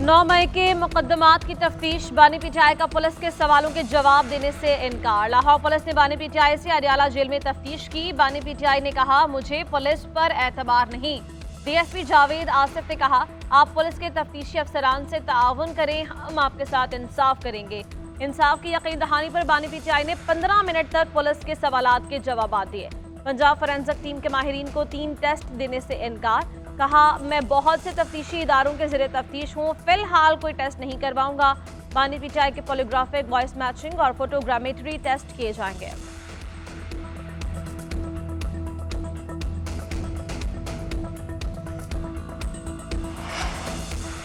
9 मई के मुकदमात की तफ्तीश, बानी पीटीआई का पुलिस के सवालों के जवाब देने से इनकार। लाहौर पुलिस ने बानी पीटीआई से अडियाला जेल में तफ्तीश की। बानी पीटीआई ने कहा, मुझे पुलिस पर एतबार नहीं। डीएसपी जावेद आसिफ ने कहा, आप पुलिस के तफ्तीशी अफसरान से ताउन करें, हम आपके साथ इंसाफ करेंगे। इंसाफ की यकीन दहानी पर बानी पीटीआई ने 15 मिनट तक पुलिस के सवालात के जवाब दिए। पंजाब फोरेंसिक टीम के माहिरीन को 3 टेस्ट देने से इनकार। कहा, मैं बहुत से तफ्तीशी इदारों के ज़रिए तफ्तीश हूँ, फिलहाल कोई टेस्ट नहीं करवाऊंगा। बानी पीटीआई के पॉलीग्राफिक, वॉइस मैचिंग और फोटोग्रामेट्री टेस्ट किए जाएंगे।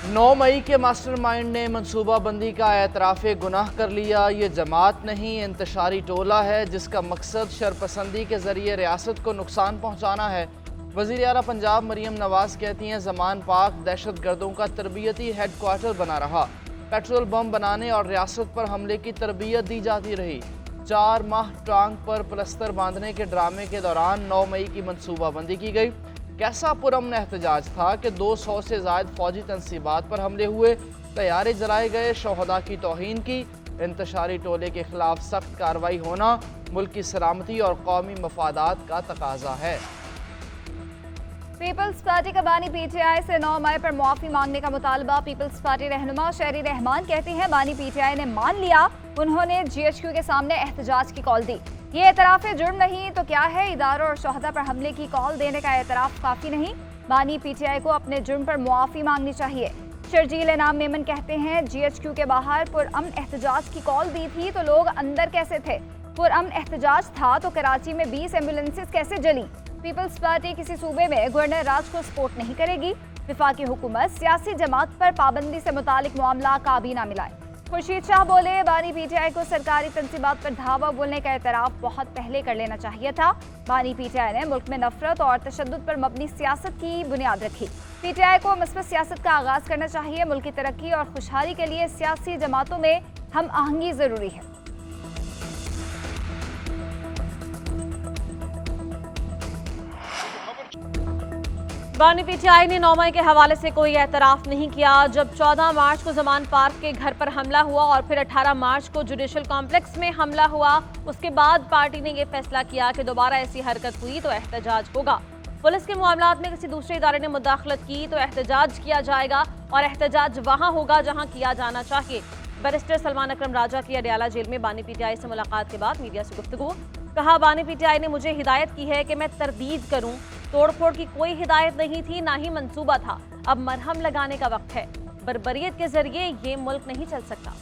नौ मई के मास्टरमाइंड ने मनसूबाबंदी का एतराफ़ गुनाह कर लिया। ये जमात नहीं, इंतशारी टोला है जिसका मकसद शरपसंदी के ज़रिए रियासत को नुकसान पहुँचाना है। वज़ीर आला पंजाब मरीम नवाज़ कहती हैं, ज़मान पाक दहशत गर्दों का तरबियती हेड क्वार्टर बना रहा। पेट्रोल बम बनाने और रियासत पर हमले की तरबियत दी जाती रही। 4 माह टांग पर प्लस्तर बांधने के ड्रामे के दौरान 9 मई की मनसूबाबंदी की गई। कैसा पुरअमन एहतजाज था कि 200 से ज़ायद फौजी तनसीबात पर हमले हुए, तैयारे जलाए गए, शोहदा की तौहीन की। इंतशारी टोले के खिलाफ सख्त कार्रवाई होना मुल्क की सलामती और कौमी मफादात का तकाजा है। पीपल्स पार्टी का बानी पीटीआई से 9 मई पर मुआफ़ी मांगने का मुतालबा। पीपल्स पार्टी रहनुमा शहरी रहमान कहती हैं, बानी पीटीआई ने मान लिया, उन्होंने जीएचक्यू के सामने एहतजाज की कॉल दी। ये एतराफ़ जुर्म नहीं तो क्या है? इदारों और शोहदा पर हमले की कॉल देने का एतराफ़ काफ़ी नहीं। बानी पीटीआई को अपने जुर्म पर मुआफ़ी मांगनी चाहिए। शर्जील इनाम मेमन कहते हैं, जीएचक्यू के बाहर पुरअमन एहतजाज की कॉल दी थी तो लोग अंदर कैसे थे? पुरअमन एहतजाज था तो कराची में 20 एम्बुलेंसेज कैसे जली? पीपल्स पार्टी किसी सूबे में गवर्नर राज को सपोर्ट नहीं करेगी। विफाकी हुकूमत सियासी जमात पर पाबंदी से मुतालिक मामला काबीना मिलाए। खुर्शीद शाह बोले, बानी पीटीआई को सरकारी तनसीबात पर धावा बोलने का एतराफ़ बहुत पहले कर लेना चाहिए था। बानी पीटीआई ने मुल्क में नफरत और तशद्दुद पर मबनी सियासत की बुनियाद रखी। पीटीआई को मस्बत सियासत का आगाज़ करना चाहिए। मुल्क की तरक्की और खुशहाली के लिए सियासी जमातों में हम आहंगी ज़रूरी है। बानी पीटीआई ने 9 मई के हवाले से कोई एतराफ़ नहीं किया। जब 14 मार्च को जमान पार्क के घर पर हमला हुआ और फिर 18 मार्च को जुडिशल कॉम्प्लेक्स में हमला हुआ, उसके बाद पार्टी ने यह फैसला किया कि दोबारा ऐसी हरकत हुई तो एहतजाज होगा। पुलिस के मामलात में किसी दूसरे इदारे ने मुदाखलत की तो एहतजाज किया जाएगा और एहतजाज वहाँ होगा जहाँ किया जाना चाहिए। बैरिस्टर सलमान अकरम राजा की अडियाला जेल में बानी पीटीआई से मुलाकात के बाद मीडिया से गुफ्तगू। कहा, बानी पीटीआई ने मुझे हिदायत की है कि मैं तरदीद करूं। तोड़फोड़ की कोई हिदायत नहीं थी, ना ही मंसूबा था। अब मरहम लगाने का वक्त है। बर्बरियत के जरिए ये मुल्क नहीं चल सकता।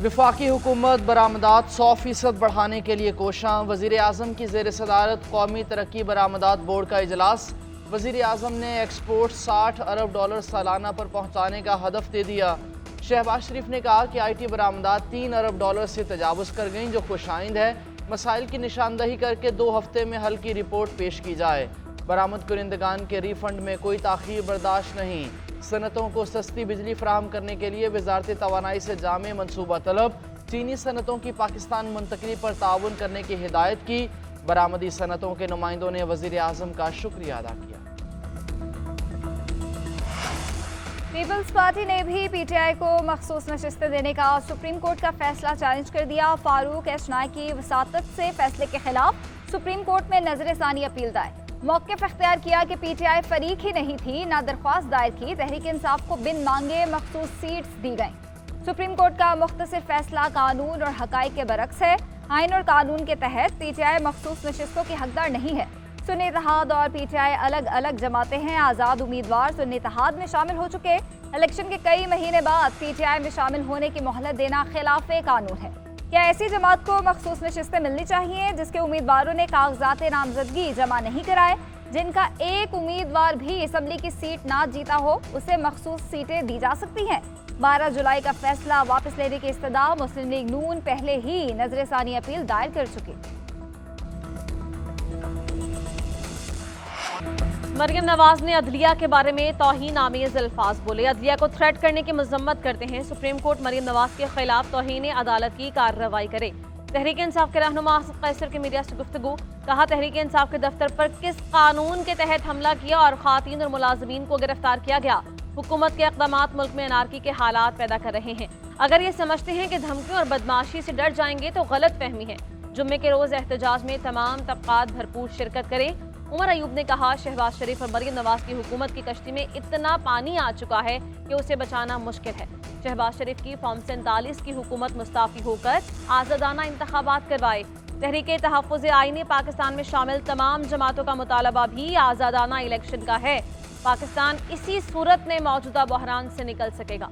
विफाकी हुकूमत बरामदात 100% बढ़ाने के लिए कोशां। वज़ीर आज़म की ज़ेर सदारत कौमी तरक्की बरामदात बोर्ड का इजलास। वज़ीर आज़म ने एक्सपोर्ट $60 अरब सालाना पर पहुँचाने का हदफ दे दिया। शहबाज शरीफ ने कहा कि IT बरामदात $3 अरब से तजावुज़ कर गईं, जो खुशाइंद है। मसाइल की निशानदही करके 2 हफ्ते में हल की रिपोर्ट पेश की जाए। बरामद कुरिंदगान के रिफंड में कोई ताख़ीर बर्दाश्त नहीं। सनतों को सस्ती बिजली फराहम करने के लिए वज़ारत तवानाई से जामे मनसूबा तलब। चीनी सनतों की पाकिस्तान मुंतकली पर ताउन करने की हिदायत की। बरामदी सनतों के नुमाइंदों ने वज़ीर आज़म का शुक्रिया अदा किया। पीपल्स पार्टी ने भी पीटीआई को मखसूस नशिस्तें देने का सुप्रीम कोर्ट का फैसला चैलेंज कर दिया। फारूक एस नाई की वसातत से फैसले के खिलाफ सुप्रीम कोर्ट में नजरसानी अपील दायर। मौक़िफ़ इख्तियार किया कि पीटीआई फरीक ही नहीं थी, ना दरख्वास्त दायर की। तहरीक इंसाफ को बिन मांगे मखसूस सीट्स दी गईं। सुप्रीम कोर्ट का मुख्तसर फैसला कानून और हक़ाइक़ के बरक्स है। आइन और कानून के तहत पीटीआई मखसूस नशिस्तों की हकदार नहीं है। सुन्नी इत्तेहाद और पीटीआई अलग अलग जमातें हैं। आज़ाद उम्मीदवार सुन्नी इत्तेहाद में शामिल हो चुके। इलेक्शन के कई महीने बाद पीटीआई में शामिल होने की मोहलत देना खिलाफ कानून है। क्या ऐसी जमात को मखसूस नशिस्तें मिलनी चाहिए जिसके उम्मीदवारों ने कागजात नामजदगी जमा नहीं कराए? जिनका एक उम्मीदवार भी असम्बली की सीट ना जीता हो, उसे मखसूस सीटें दी जा सकती हैं। 12 जुलाई का फैसला वापस लेने की इस्तदा मुस्लिम लीग नून पहले ही नजरसानी अपील दायर कर चुकी। मरीम नवाज ने अदलिया के बारे में तौहीन आमेज अल्फाज बोले। अदलिया को थ्रेट करने की मजम्मत करते हैं। सुप्रीम कोर्ट मरीम नवाज के खिलाफ तौहीन अदालत की कार्रवाई करे। तहरीक इंसाफ के रहनुमा असद कैसर की मीडिया से गुफ्तगू, कहा तहरीक इंसाफ के दफ्तर पर किस कानून के तहत हमला किया और खातीन और मुलाजमीन को गिरफ्तार किया गया। हुकूमत के इक़दामात मुल्क में अनारकी के हालात पैदा कर रहे हैं। अगर ये समझते हैं कि धमकियों और बदमाशी से डर जाएंगे तो गलत फहमी है। जुम्मे के रोज एहतजाज में तमाम तबकात भरपूर शिरकत करें। उमर अयूब ने कहा शहबाज शरीफ और मरीम नवाज की हुकूमत की कश्ती में इतना पानी आ चुका है कि उसे बचाना मुश्किल है। शहबाज शरीफ की फॉर्म 47 की हुकूमत मुस्ताफी होकर आज़ादाना इंतखाबात करवाए। तहरीक तहफ़्फ़ुज़ आईन पाकिस्तान में शामिल तमाम जमातों का मुतालबा भी आज़ादाना इलेक्शन का है। पाकिस्तान इसी सूरत में मौजूदा बहरान से निकल सकेगा।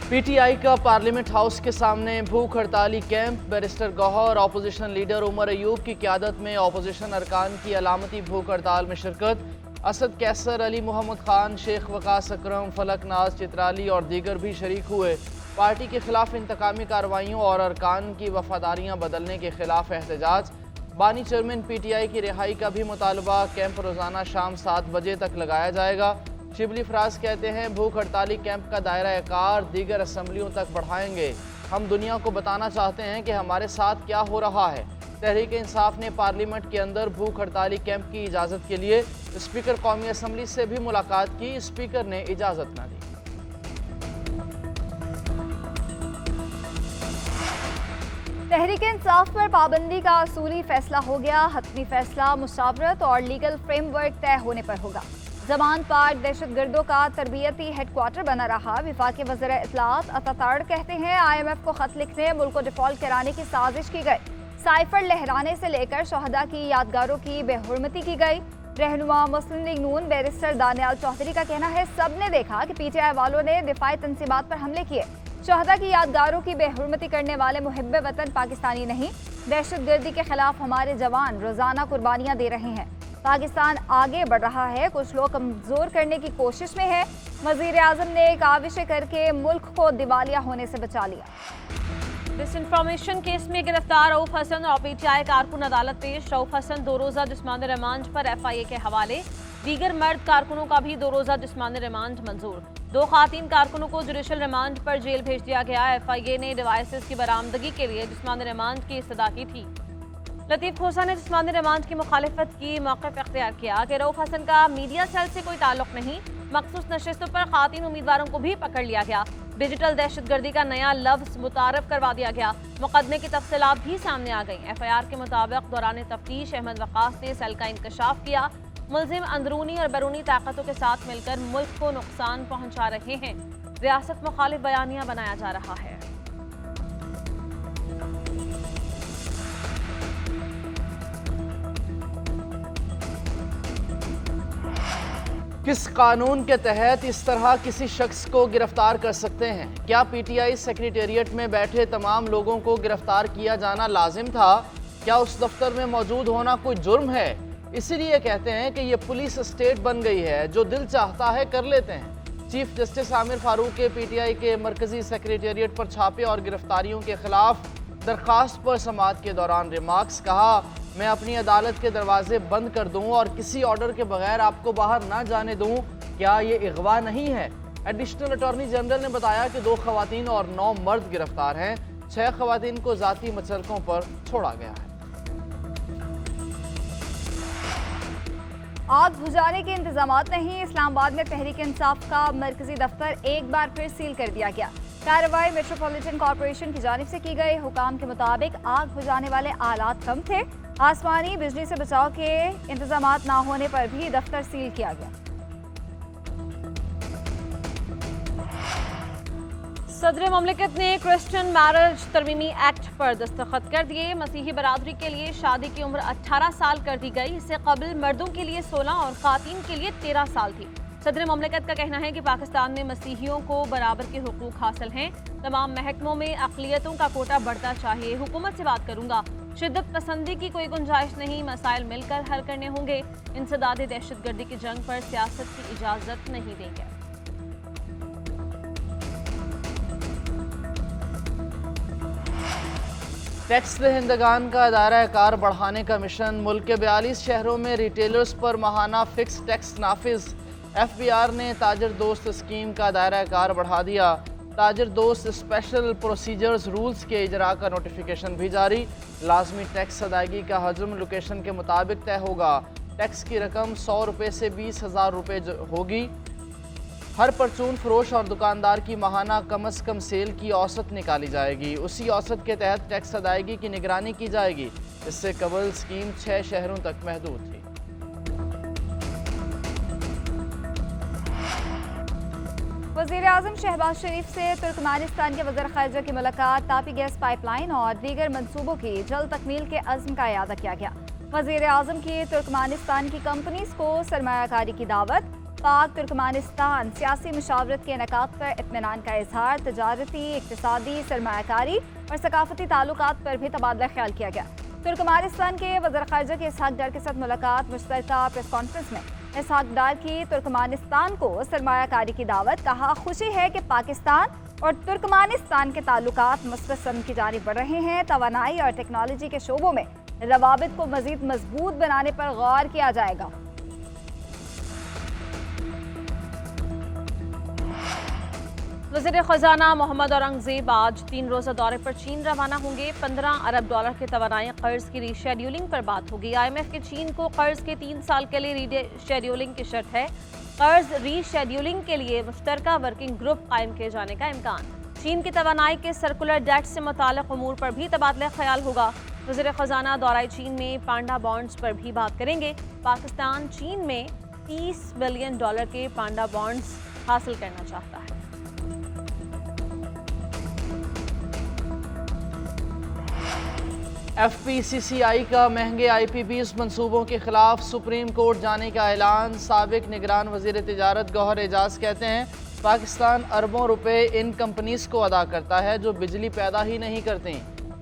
पीटीआई का पार्लियामेंट हाउस के सामने भूख हड़ताली camp. Barrister Gauhar, opposition leader Umar Ayub की क़यादत में अपोजिशन अरकान की अलामती भूख हड़ताल में शिरकत। असद कैसर, अली मोहम्मद खान, शेख वकास अकरम, फलक नाज चित्राली और दीगर भी शरीक हुए। पार्टी के खिलाफ इंतकामी कार्रवाइयों और अरकान की वफादारियाँ बदलने के खिलाफ एहतजाज। बानी चेयरमैन पीटीआई की रिहाई का भी मुतालबा। कैंप रोज़ाना शाम 7 बजे तक लगाया जाएगा। शिबली फराज कहते हैं भूख हड़ताली कैंप का दायरा कार दीगर असम्बलियों तक बढ़ाएंगे। हम दुनिया को बताना चाहते हैं कि हमारे साथ क्या हो रहा है। तहरीक इंसाफ ने पार्लियामेंट के अंदर भूख हड़ताली कैंप की इजाज़त के लिए स्पीकर कौमी असम्बली से भी मुलाकात की। स्पीकर ने इजाज़त न दी। तहरीक इंसाफ पर पाबंदी का असूली फैसला हो गया। हतमी फैसला मुशावरत और लीगल फ्रेमवर्क तय होने पर होगा। जमान पार्क दहशत गर्दों का तरबियती हेडक्वार्टर बना रहा। विफाकी वज़ीर इत्तलात अताताड़ कहते हैं IMF को खत लिखने मुल्क को डिफॉल्ट कराने की साजिश की गई। साइफर लहराने से लेकर शहदा की यादगारों की बेहुरमती की गई। रहनुमा मुस्लिम लीग नून बैरिस्टर दानियाल चौधरी का कहना है सबने देखा कि PTI वालों ने दिफाई तंसीबात पर हमले किए। शहदा की यादगारों की बेहुरमती करने वाले मुहिब्बे वतन पाकिस्तानी नहीं। दहशत गर्दी के खिलाफ हमारे जवान रोजाना कुर्बानियां दे रहे हैं। पाकिस्तान आगे बढ़ रहा है, कुछ लोग कमजोर करने की कोशिश में है। वजीर आजम ने काविशें करके मुल्क को दिवालिया होने से बचा लिया। डिसइंफॉर्मेशन केस में गिरफ्तार रऊफ हसन और PTI कारकुन अदालत पेश। रऊफ हसन 2 रोज़ा जिस्मानी रिमांड पर FIA के हवाले। दीगर मर्द कारकुनों का भी 2 रोज़ा जिस्मानी रिमांड मंजूर। 2 खातीन कारकुनों को जुडिशल रिमांड पर जेल भेज दिया गया। FIA ने डिवाइसेस की बरामदगी के लिए जिस्मानी रिमांड की इस्तदा की थी। लतीफ़ खोसा ने जिस्मानी रिमांड की मुखालिफत की, मौक़िफ़ इख्तियार किया कि रऊफ हसन का मीडिया सेल से कोई ताल्लुक नहीं। मखसूस नशिस्तों पर खातीन उम्मीदवारों को भी पकड़ लिया गया। डिजिटल दहशतगर्दी का नया लफ्ज़ मुतारफ करवा दिया गया। मुकदमे की तफसीलात भी सामने आ गई। FIR के मुताबिक दौरान तफ्तीश अहमद वकास ने सेल का इंकशाफ किया। मुलजिम अंदरूनी और बैरूनी ताकतों के साथ मिलकर मुल्क को नुकसान पहुँचा रहे हैं। रियासत मुखालिफ बयानिया बनाया जा रहा है। किस कानून के तहत इस तरह किसी शख्स को गिरफ्तार कर सकते हैं? क्या PTI सेक्रेटेरिएट में बैठे तमाम लोगों को गिरफ्तार किया जाना लाजिम था? क्या उस दफ्तर में मौजूद होना कोई जुर्म है? इसीलिए कहते हैं कि ये पुलिस स्टेट बन गई है, जो दिल चाहता है कर लेते हैं। चीफ जस्टिस आमिर फारूक के PTI के मरकजी सेक्रेटेरिएट पर छापे और गिरफ्तारियों के खिलाफ दरख्वास्त पर समाअत के दौरान रिमार्क्स। कहा मैं अपनी अदालत के दरवाजे बंद कर दूं और किसी ऑर्डर के बगैर आपको बाहर ना जाने दूं, क्या ये अगवा नहीं है? एडिशनल अटॉर्नी जनरल ने बताया कि 2 खवातीन और 9 मर्द गिरफ्तार हैं। 6 खवातीन को जाती मचलकों पर छोड़ा गया है। आग बुझाने के इंतजामात नहीं। इस्लामाबाद में तहरीक इंसाफ का मरकजी दफ्तर एक बार फिर सील कर दिया गया। कार्रवाई मेट्रोपॉलिटन कॉरपोरेशन की जानिब से की गई। हुकाम के मुताबिक आग बुझाने वाले आलात कम थे। आसमानी बिजली से बचाव के इंतजामात ना होने पर भी दफ्तर सील किया गया। सदर ममलिकत ने क्रिश्चियन मैरिज तरमीमी एक्ट पर दस्तखत कर दिए। मसीही बरादरी के लिए शादी की उम्र 18 साल कर दी गई। इससे कबल मर्दों के लिए 16 और खातीन के लिए 13 साल थी। सदर ममलिकत का कहना है कि पाकिस्तान में मसीहियों को बराबर के हुकूक हासिल हैं। तमाम महकमों में अक़लियतों का कोटा बढ़ता चाहिए। हुकूमत से बात करूंगा, शिद्दत पसंदी की कोई गुंजाइश नहीं, मसाइल मिलकर हल करने होंगे। इंसदाद दहशत गर्दी की जंग पर सियासत की इजाज़त नहीं देंगे। टैक्स दहिंदगान का दायरा कार बढ़ाने का मिशन। मुल्क के 42 शहरों में रिटेलर्स पर माहाना फिक्स टैक्स नाफिज। FBR ने ताजर दोस्त स्कीम का दायरा कार बढ़ा दिया। ताजर दोस्त स्पेशल प्रोसीजर्स रूल्स के इजरा का नोटिफिकेशन भी जारी। लाजमी टैक्स अदायगी का हजम लोकेशन के मुताबिक तय होगा। टैक्स की रकम 100 रुपये से 20,000 रुपये होगी। हर परचून फरोश और दुकानदार की माहाना कम अज़ कम सेल की औसत निकाली जाएगी। उसी औसत के तहत टैक्स अदायगी की निगरानी की जाएगी। इससे कबल स्कीम 6 शहरों तक महदूद थी। वज़ीर-ए-आज़म शहबाज शरीफ से तुर्कमानिस्तान के वज़ीर ख़ारिजा की मुलाकात, तापी गैस पाइपलाइन और दीगर मनसूबों की जल्द तकमील के अज़्म का इयादा किया गया। वज़ीर-ए-आज़म की तुर्कमानिस्तान की कंपनीज़ को सरमायाकारी की दावत, पाक तुर्कमानिस्तान सियासी मुशावरत के इनेकाद पर इत्मीनान का इजहार, तजारती, इक़्तिसादी, सरमायाकारी और सकाफ़ती ताल्लुकात पर भी तबादला ख्याल किया गया। तुर्कमानिस्तान के वज़ीर ख़ारिजा के इसहाक डार के साथ मुलाकात, मुश्तरका प्रेस कॉन्फ्रेंस में इसहाक डार की तुर्कमानिस्तान को सरमायाकारी की दावत, कहा खुशी है कि पाकिस्तान और तुर्कमानिस्तान के ताल्लुकात मुस्बत सनद की जानिब बढ़ रहे हैं। तवानाई और टेक्नोलॉजी के शोबों में रवाबित को मज़ीद मजबूत बनाने पर गौर किया जाएगा। वज़ीर ख़जाना मोहम्मद औरंगज़ेब आज 3 रोज़ा दौरे पर चीन रवाना होंगे। 15 अरब डॉलर के तवानाई कर्ज की रीशेड्यूलिंग पर बात होगी। IMF के चीन को कर्ज के 3 साल के लिए रीशेड्यूलिंग की शर्त है। कर्ज रीशेड्यूलिंग के लिए मुश्तरका वर्किंग ग्रुप कायम किए जाने का इम्कान। चीन की तवानाई के सर्कुलर डेट से मुताल्लिक़ उमूर पर भी तबादला ख्याल होगा। वज़ीर ख़जाना दौराए चीन में पांडा बॉन्ड्स पर भी बात करेंगे। पाकिस्तान चीन में $30 बिलियन के पांडा बॉन्ड्स हासिल करना चाहता है। FPCCI का महंगे IPBs मनसूबों के खिलाफ सुप्रीम कोर्ट जाने का ऐलान। साबिक निगरान वज़ीर तिजारत गौहर एजाज कहते हैं पाकिस्तान अरबों रुपए इन कंपनीज को अदा करता है जो बिजली पैदा ही नहीं करती।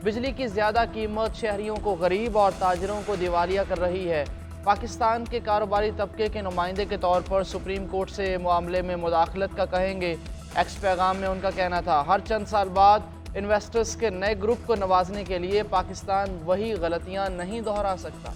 बिजली की ज़्यादा कीमत शहरियों को गरीब और ताजरों को दिवालिया कर रही है। पाकिस्तान के कारोबारी तबके के नुमाइंदे के तौर पर सुप्रीम कोर्ट से मामले में मुदाखलत का कहेंगे। एक्स पैगाम में उनका कहना था हर चंद साल बाद इन्वेस्टर्स के नए ग्रुप को नवाजने के लिए पाकिस्तान वही गलतियां नहीं दोहरा सकता।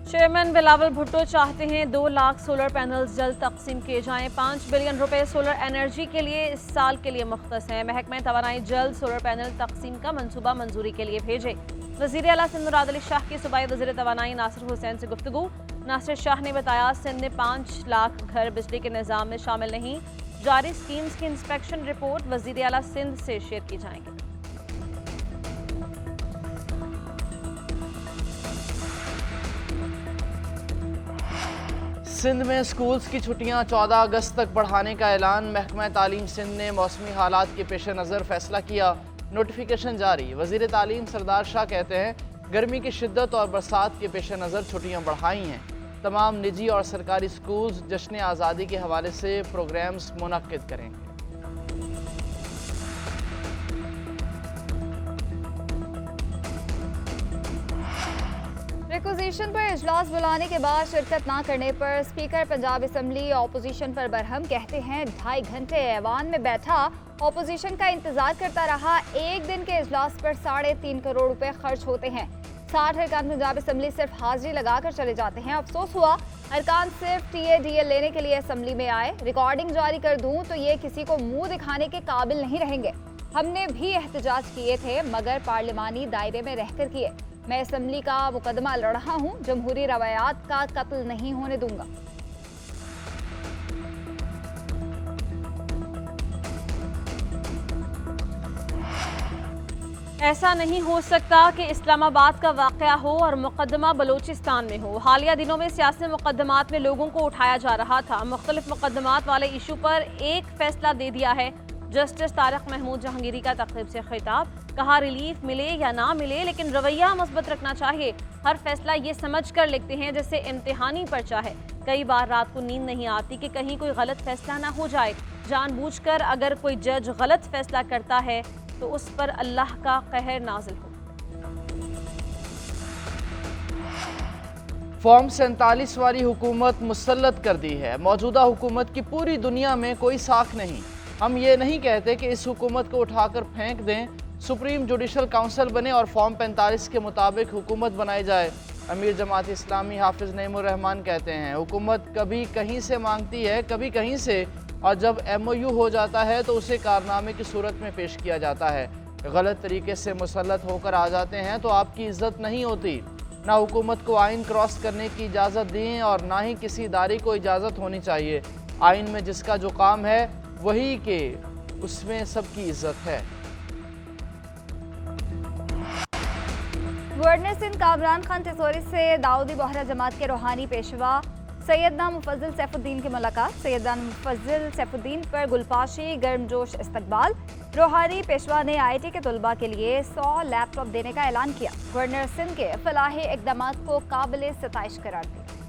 चेयरमैन बिलावल भुट्टो चाहते हैं 2 लाख सोलर पैनल्स जल्द तकसीम किए जाएं। 5 बिलियन रुपए सोलर एनर्जी के लिए इस साल के लिए मुख्तस हैं। महकमा तवानाई जल्द सोलर पैनल तकसीम का मंसूबा मंजूरी के लिए भेजे। वज़ीर आला सिंध मुराद अली शाह की सूबाई वज़ीर तवानाई नासिर हुसैन से गुफ्तगू। नासिर शाह ने बताया सिंध में 5 लाख घर बिजली के निज़ाम में शामिल नहीं। जारी स्कीम्स की इंस्पेक्शन रिपोर्ट वज़ीर आला सिंध से शेयर की जाएंगी। सिंध में स्कूल्स की छुट्टियां 14 अगस्त तक बढ़ाने का ऐलान। महकमा तालीम सिंध ने मौसमी हालात के पेश नज़र फैसला किया। नोटिफिकेशन जारी। वज़ीर तालीम सरदार शाह कहते हैं गर्मी की शिद्दत और बरसात के पेश नज़र छुट्टियां बढ़ाई हैं। तमाम निजी और सरकारी स्कूल्स जश्न आज़ादी के हवाले से प्रोग्राम्स मुनक्किद करेंगे। रिक्विजिशन पर इजलास बुलाने के बाद शिरकत ना करने पर स्पीकर पंजाब असम्बली ऑपोजिशन पर बरहम। कहते हैं 2.5 घंटे ऐवान में बैठा ऑपोजिशन का इंतजार करता रहा। एक दिन के इजलास पर 3.5 करोड़ रुपए खर्च होते हैं। 60 अरकान पंजाब असम्बली सिर्फ हाजिरी लगाकर चले जाते हैं। अफसोस हुआ अरकान सिर्फ TADL लेने के लिए असम्बली में आए। रिकॉर्डिंग जारी कर दूं तो ये किसी को मुंह दिखाने के काबिल नहीं रहेंगे। हमने भी एहतजाज किए थे मगर पार्लिमानी दायरे में रहकर किए। मैं असम्बली का मुकदमा लड़ रहा हूँ, जमहूरी रवायात का कत्ल नहीं होने दूंगा। ऐसा नहीं हो सकता कि इस्लामाबाद का वाक़या हो और मुकदमा बलूचिस्तान में हो। हालिया दिनों में सियासी मुकदमात में लोगों को उठाया जा रहा था। मुख्तलिफ मुकदमात वाले इशू पर एक फैसला दे दिया है। जस्टिस तारिक महमूद जहांगीरी का तकरीब से खिताब। कहा रिलीफ मिले या ना मिले लेकिन रवैया मस्बत रखना चाहिए। हर फैसला ये समझ कर लिखते हैं जैसे इम्तिहानी पर्चा है। कई बार रात को नींद नहीं आती कि कहीं कोई गलत फैसला ना हो जाए। जानबूझकर अगर कोई जज गलत फैसला करता है तो उस पर अल्लाह का कहर नाजिल हो। फॉर्म 47 वाली हुकूमत मुसल्लत कर दी है। मौजूदा हुकूमत की पूरी दुनिया में कोई साख नहीं। हम ये नहीं कहते कि इस हुकूमत को उठाकर फेंक दें। सुप्रीम जुडिशल काउंसिल बने और फॉर्म 45 के मुताबिक हुकूमत बनाई जाए। अमीर जमात इस्लामी हाफिज नईमुर रहमान कहते हैं, हुकूमत कभी कहीं से मांगती है, कभी कहीं से, और जब MOU हो जाता है तो उसे कारनामे की सूरत में पेश किया जाता है। गलत तरीके से मुसल्लत होकर आ जाते हैं तो आपकी इज्जत नहीं होती। ना हुकूमत को आइन क्रॉस करने की इजाज़त दें और ना ही किसी इदारे को इजाज़त होनी चाहिए। आइन में जिसका जो काम है वही के उसमें सबकी इज्जत है। गवर्नर सिंध कामरान खान टिसोरी से दाऊदी बोहरा जमात के रूहानी पेशवा सैयदना मुफज्जल सैफुद्दीन की मुलाकात। सैयदना मुफज्जल सैफुद्दीन पर गुलपाशी गर्मजोश इस्तकबाल। रूहानी पेशवा ने IIT के तलबा के लिए 100 लैपटॉप देने का ऐलान किया। गवर्नर सिंध के फलाही इक़दामात को काबिल सताइश करार दिया।